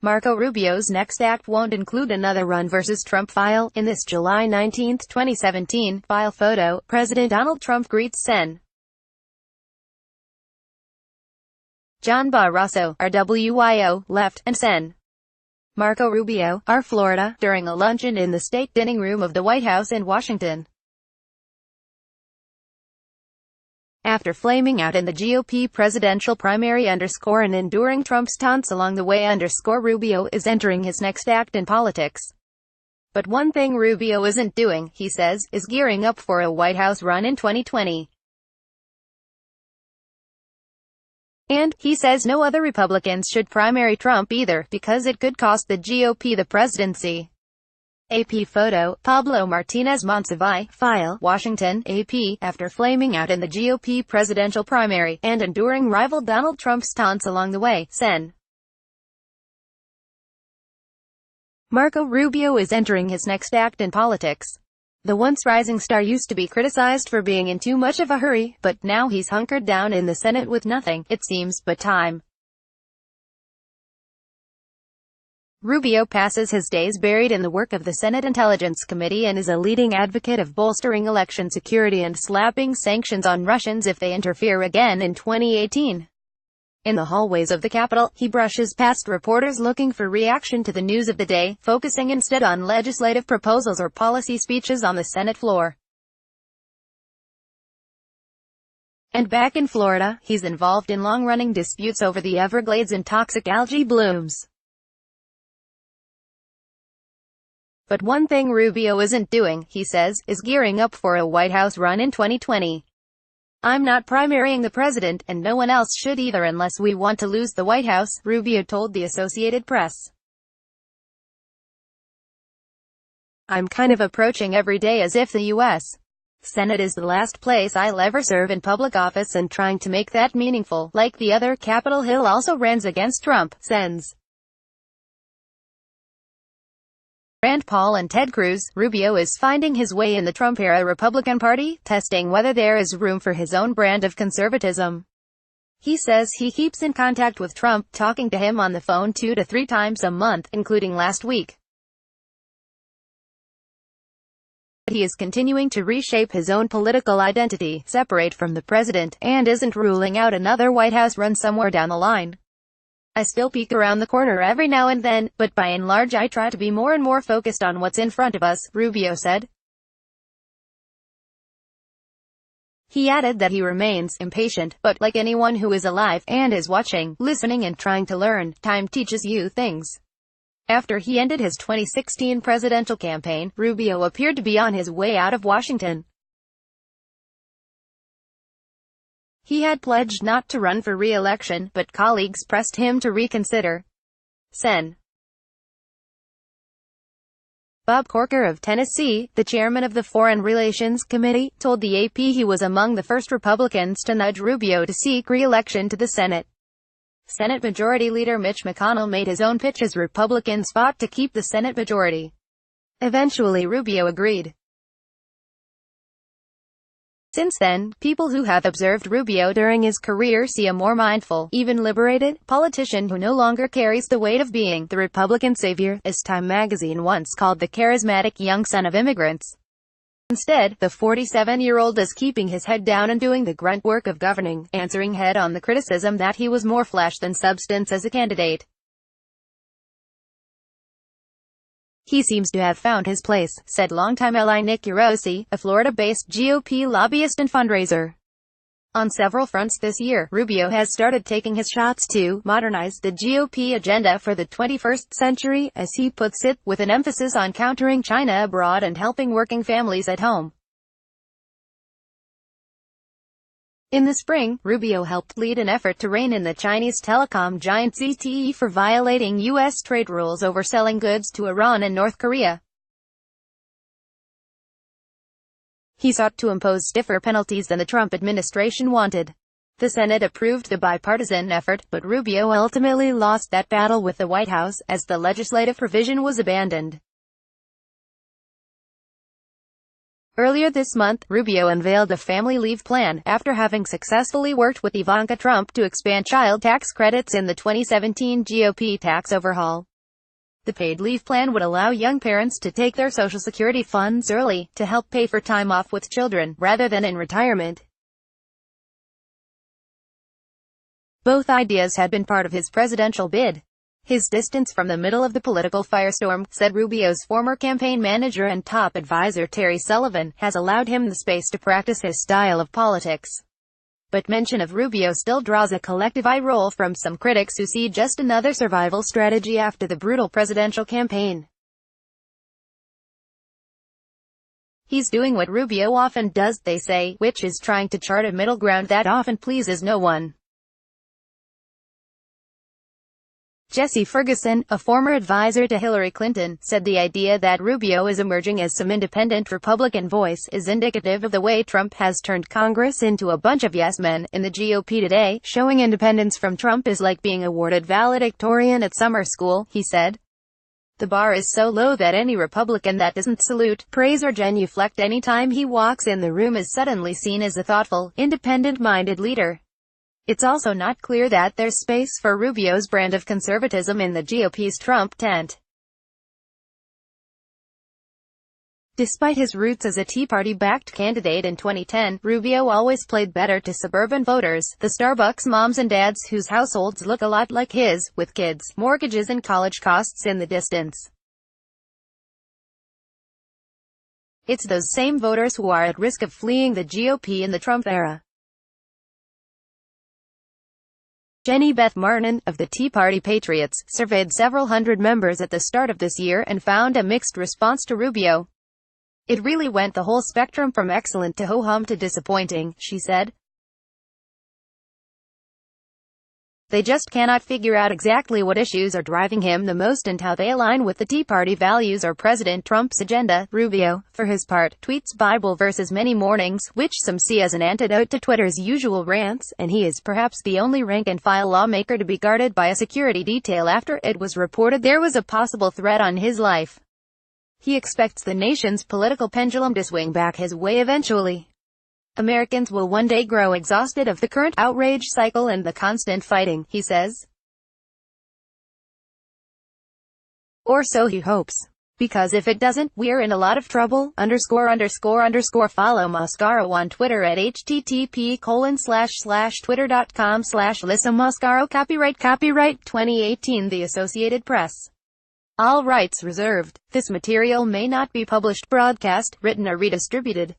Marco Rubio's next act won't include another run versus Trump file. In this July 19, 2017, file photo, President Donald Trump greets Sen. John Barrasso, RWYO, left, and Sen. Marco Rubio, R. Florida, during a luncheon in the state dining room of the White House in Washington. After flaming out in the GOP presidential primary and enduring Trump's taunts along the way Rubio is entering his next act in politics. But one thing Rubio isn't doing, he says, is gearing up for a White House run in 2020. And, he says no other Republicans should primary Trump either, because it could cost the GOP the presidency. AP photo, Pablo Martinez Monsiváis, file, Washington, AP, after flaming out in the GOP presidential primary, and enduring rival Donald Trump's taunts along the way, Sen. Marco Rubio is entering his next act in politics. The once rising star used to be criticized for being in too much of a hurry, but now he's hunkered down in the Senate with nothing, it seems, but time. Rubio passes his days buried in the work of the Senate Intelligence Committee and is a leading advocate of bolstering election security and slapping sanctions on Russians if they interfere again in 2018. In the hallways of the Capitol, he brushes past reporters looking for reaction to the news of the day, focusing instead on legislative proposals or policy speeches on the Senate floor. And back in Florida, he's involved in long-running disputes over the Everglades and toxic algae blooms. But one thing Rubio isn't doing, he says, is gearing up for a White House run in 2020. I'm not primarying the president, and no one else should either unless we want to lose the White House, Rubio told the Associated Press. I'm kind of approaching every day as if the U.S. Senate is the last place I'll ever serve in public office and trying to make that meaningful. Like the other, Capitol Hill also runs against Trump, Sens. Rand Paul and Ted Cruz. Rubio is finding his way in the Trump-era Republican Party, testing whether there is room for his own brand of conservatism. He says he keeps in contact with Trump, talking to him on the phone 2 to 3 times a month, including last week. He is continuing to reshape his own political identity, separate from the president, and isn't ruling out another White House run somewhere down the line. I still peek around the corner every now and then, but by and large I try to be more and more focused on what's in front of us, Rubio said. He added that he remains impatient, but like anyone who is alive, and is watching, listening and trying to learn, time teaches you things. After he ended his 2016 presidential campaign, Rubio appeared to be on his way out of Washington. He had pledged not to run for re-election, but colleagues pressed him to reconsider. Sen. Bob Corker of Tennessee, the chairman of the Foreign Relations Committee, told the AP he was among the first Republicans to nudge Rubio to seek re-election to the Senate. Senate Majority Leader Mitch McConnell made his own pitch as Republicans fought to keep the Senate majority. Eventually Rubio agreed. Since then, people who have observed Rubio during his career see a more mindful, even liberated, politician who no longer carries the weight of being the Republican savior, as Time magazine once called the charismatic young son of immigrants. Instead, the 47-year-old is keeping his head down and doing the grunt work of governing, answering head-on the criticism that he was more flash than substance as a candidate. He seems to have found his place, said longtime ally Nick Urosi, a Florida-based GOP lobbyist and fundraiser. On several fronts this year, Rubio has started taking his shots to modernize the GOP agenda for the 21st century, as he puts it, with an emphasis on countering China abroad and helping working families at home. In the spring, Rubio helped lead an effort to rein in the Chinese telecom giant ZTE for violating U.S. trade rules over selling goods to Iran and North Korea. He sought to impose stiffer penalties than the Trump administration wanted. The Senate approved the bipartisan effort, but Rubio ultimately lost that battle with the White House, as the legislative provision was abandoned. Earlier this month, Rubio unveiled a family leave plan, after having successfully worked with Ivanka Trump to expand child tax credits in the 2017 GOP tax overhaul. The paid leave plan would allow young parents to take their Social Security funds early, to help pay for time off with children, rather than in retirement. Both ideas had been part of his presidential bid. His distance from the middle of the political firestorm, said Rubio's former campaign manager and top advisor Terry Sullivan, has allowed him the space to practice his style of politics. But mention of Rubio still draws a collective eye roll from some critics who see just another survival strategy after the brutal presidential campaign. He's doing what Rubio often does, they say, which is trying to chart a middle ground that often pleases no one. Jesse Ferguson, a former advisor to Hillary Clinton, said the idea that Rubio is emerging as some independent Republican voice is indicative of the way Trump has turned Congress into a bunch of yes-men in the GOP today. Showing independence from Trump is like being awarded valedictorian at summer school, he said. The bar is so low that any Republican that doesn't salute, praise or genuflect any time he walks in the room is suddenly seen as a thoughtful, independent-minded leader. It's also not clear that there's space for Rubio's brand of conservatism in the GOP's Trump tent. Despite his roots as a Tea Party-backed candidate in 2010, Rubio always played better to suburban voters, the Starbucks moms and dads whose households look a lot like his, with kids, mortgages and college costs in the distance. It's those same voters who are at risk of fleeing the GOP in the Trump era. Jenny Beth Martin, of the Tea Party Patriots, surveyed several hundred members at the start of this year and found a mixed response to Rubio. It really went the whole spectrum from excellent to ho-hum to disappointing, she said. They just cannot figure out exactly what issues are driving him the most and how they align with the Tea Party values or President Trump's agenda. Rubio, for his part, tweets Bible verses many mornings, which some see as an antidote to Twitter's usual rants, and he is perhaps the only rank-and-file lawmaker to be guarded by a security detail after it was reported there was a possible threat on his life. He expects the nation's political pendulum to swing back his way eventually. Americans will one day grow exhausted of the current outrage cycle and the constant fighting, he says. Or so he hopes. Because if it doesn't, we're in a lot of trouble. Follow Mascaro on Twitter at http://twitter.com/Lisa Mascaro. Copyright 2018 The Associated Press. All rights reserved. This material may not be published, broadcast, written or redistributed.